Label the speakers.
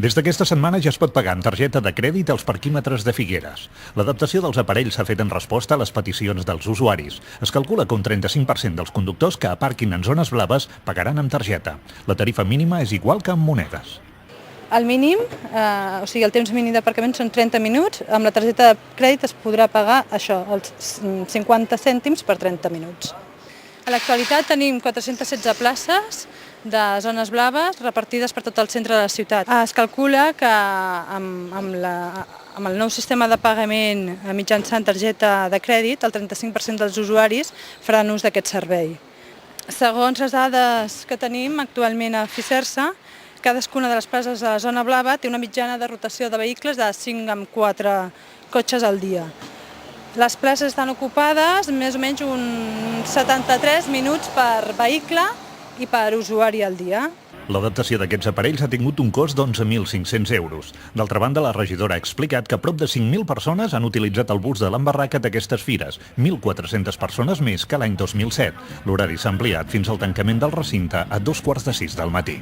Speaker 1: Des d'aquesta setmana ja es pot pagar amb targeta de crèdit als parquímetres de Figueres. L'adaptació dels aparells s'ha fet en resposta a les peticions dels usuaris. Es calcula que un 35% dels conductors que aparquin en zones blaves pagaran amb targeta. La tarifa mínima és igual que amb monedes.
Speaker 2: El mínim, o sigui, el temps mínim d'aparcament són 30 minuts. Amb la targeta de crèdit es podrà pagar això, els 50 cèntims per 30 minuts. A l'actualitat tenim 416 places de zones blaves repartides per tot el centre de la ciutat. Es calcula que amb el nou sistema de pagament mitjançant targeta de crèdit, el 35% dels usuaris faran ús d'aquest servei. Segons les dades que tenim actualment a Fisersa, cadascuna de les places de la zona blava té una mitjana de rotació de vehicles de 5 amb 4 cotxes al dia. Les places estan ocupades més o menys uns 73 minuts per vehicle i per usuari al dia.
Speaker 1: L'adaptació d'aquests aparells ha tingut un cost d'11.500 euros. D'altra banda, la regidora ha explicat que prop de 5.000 persones han utilitzat el bus de l'embarraca d'aquestes fires, 1.400 persones més que l'any 2007. L'horari s'ha ampliat fins al tancament del recinte a 5:45 del matí.